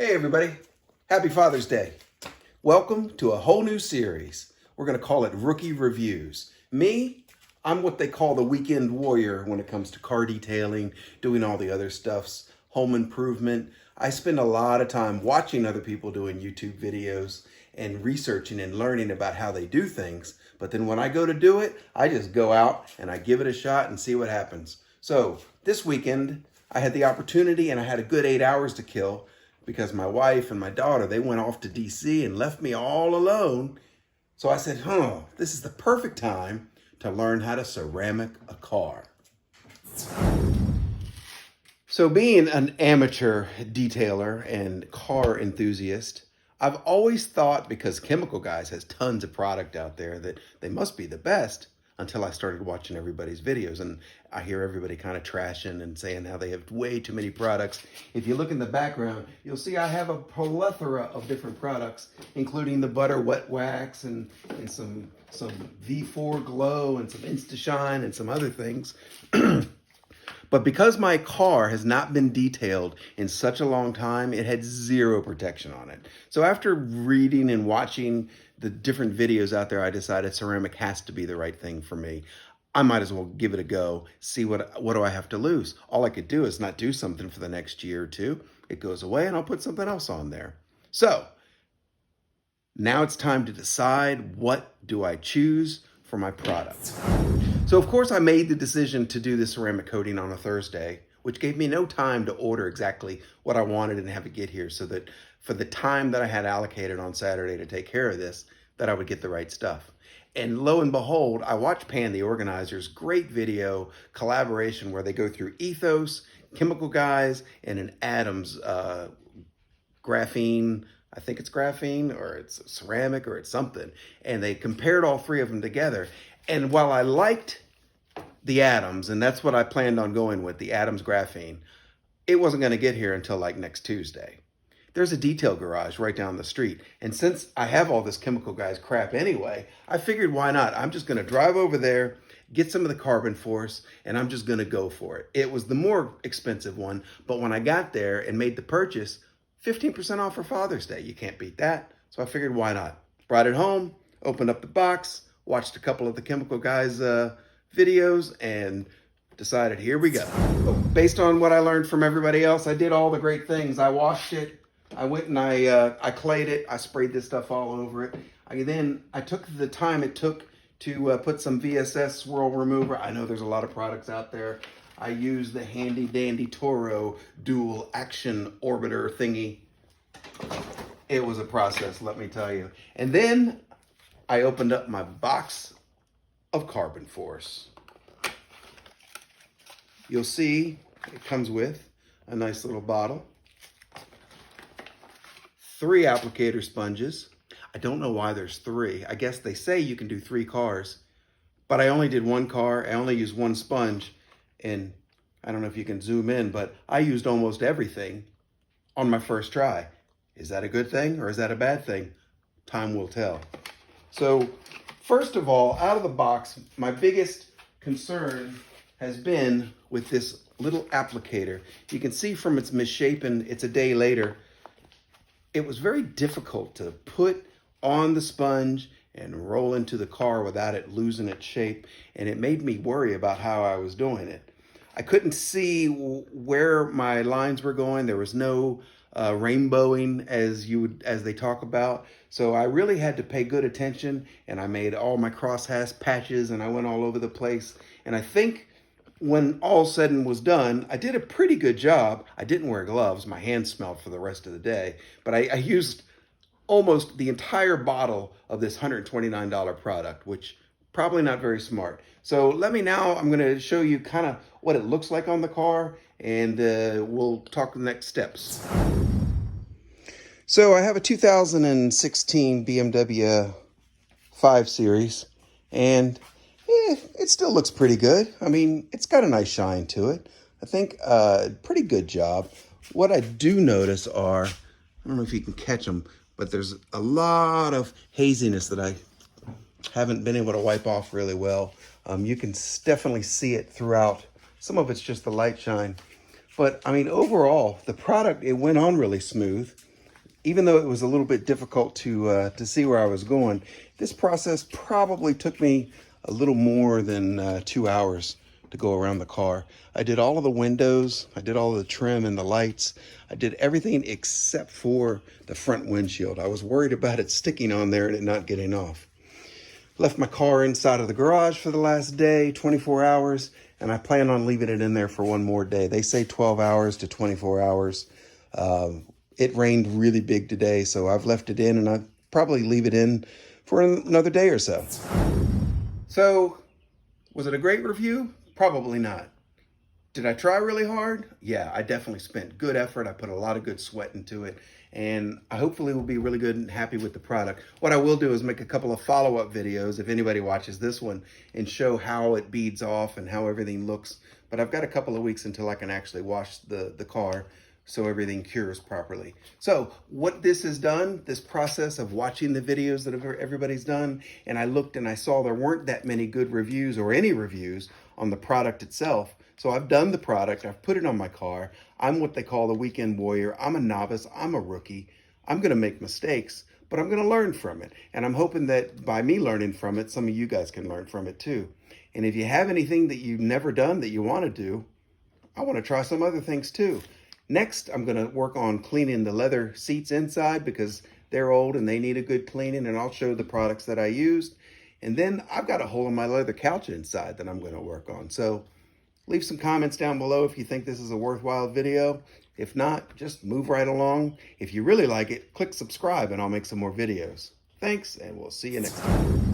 Hey everybody, happy Father's Day. Welcome to a whole new series. We're going to call it Rookie Reviews. I'm what they call the weekend warrior when it comes to car detailing, doing all the other stuffs, home improvement. I spend a lot of time watching other people doing YouTube videos and researching and learning about how they do things. But then when I go to do it, I just go out and I give it a shot and see what happens. So this weekend, I had the opportunity and I had a good 8 hours to kill because my wife and my daughter, they went off to DC and left me all alone. So I said, this is the perfect time to learn how to ceramic a car. So being an amateur detailer and car enthusiast, I've always thought, because Chemical Guys has tons of product out there, that they must be the best, until I started watching everybody's videos. And I hear everybody kind of trashing and saying how they have way too many products. If you look in the background, you'll see I have a plethora of different products, including the Butter Wet Wax and some V4 Glow and some Insta-Shine and some other things. But because my car has not been detailed in such a long time, it had zero protection on it. So after reading and watching the different videos out there, I decided ceramic has to be the right thing for me. I might as well give it a go, see what do I have to lose. All I could do is not do something for the next year or two. It goes away and I'll put something else on there. So now it's time to decide, what do I choose for my product? So of course I made the decision to do the ceramic coating on a Thursday, which gave me no time to order exactly what I wanted and have it get here, so that for the time that I had allocated on Saturday to take care of this, that I would get the right stuff. And lo and behold, I watched Pan the Organizer's great video collaboration where they go through Ethos, Chemical Guys, and an Adams graphene. I think it's graphene or it's ceramic or it's something. And they compared all three of them together. And while I liked the Adams, and that's what I planned on going with, the Adams graphene, it wasn't going to get here until like next Tuesday. There's a detail garage right down the street. And since I have all this Chemical Guys crap anyway, I figured, why not? I'm just going to drive over there, get some of the Carbon Force, and I'm just going to go for it. It was the more expensive one, but when I got there and made the purchase, 15% off for Father's Day. You can't beat that. So I figured, why not? Brought it home, opened up the box, watched a couple of the Chemical Guys videos, and decided, here we go. Based on what I learned from everybody else, I did all the great things. I washed it. I went and I clayed it. I sprayed this stuff all over it. I took the time it took to put some VSS swirl remover. I know there's a lot of products out there. I used the handy dandy Toro dual action orbiter thingy. It was a process, let me tell you. And then I opened up my box of Carbon Force. You'll see it comes with a nice little bottle, 3 applicator sponges. I don't know why there's 3. I guess they say you can do 3 cars, but I only did 1 car. I only used 1 sponge, and I don't know if you can zoom in, but I used almost everything on my first try. Is that a good thing or is that a bad thing? Time will tell. So first of all, out of the box, my biggest concern has been with this little applicator. You can see from its misshapen, it's a day later. It was very difficult to put on the sponge and roll into the car without it losing its shape. And it made me worry about how I was doing it. I couldn't see where my lines were going. There was no rainbowing as they talk about. So I really had to pay good attention, and I made all my crosshatch patches and I went all over the place. And I think when all said and was done, I did a pretty good job. I didn't wear gloves. My hands smelled for the rest of the day, but I used almost the entire bottle of this $129 product, which probably not very smart. So I'm going to show you kind of what it looks like on the car, and we'll talk the next steps. So I have a 2016 BMW 5 Series, and it still looks pretty good. I mean, it's got a nice shine to it. I think pretty good job. What I do notice are, I don't know if you can catch them, but there's a lot of haziness that I haven't been able to wipe off really well. You can definitely see it throughout. Some of it's just the light shine. But I mean, overall, the product, it went on really smooth. even though it was a little bit difficult to see where I was going, this process probably took me a little more than 2 hours to go around the car. I did all of the windows, I did all of the trim and the lights, I did everything except for the front windshield. I was worried about it sticking on there and it not getting off. Left my car inside of the garage for the last day, 24 hours, and I plan on leaving it in there for one more day. They say 12 hours to 24 hours. It rained really big today, so I've left it in, and I'll probably leave it in for another day or so. So, was it a great review? Probably not. Did I try really hard? Yeah, I definitely spent good effort. I put a lot of good sweat into it, and I hopefully will be really good and happy with the product. What I will do is make a couple of follow-up videos if anybody watches this one and show how it beads off and how everything looks. But I've got a couple of weeks until I can actually wash the car so everything cures properly. So what this has done, this process of watching the videos that everybody's done, and I looked and I saw there weren't that many good reviews or any reviews on the product itself. So I've done the product, I've put it on my car. I'm what they call the weekend warrior. I'm a novice, I'm a rookie. I'm gonna make mistakes, but I'm gonna learn from it. And I'm hoping that by me learning from it, some of you guys can learn from it too. And if you have anything that you've never done that you wanna do, I wanna try some other things too. Next, I'm gonna work on cleaning the leather seats inside because they're old and they need a good cleaning, and I'll show the products that I used. And then I've got a hole in my leather couch inside that I'm gonna work on. So leave some comments down below if you think this is a worthwhile video. If not, just move right along. If you really like it, click subscribe and I'll make some more videos. Thanks, and we'll see you next time.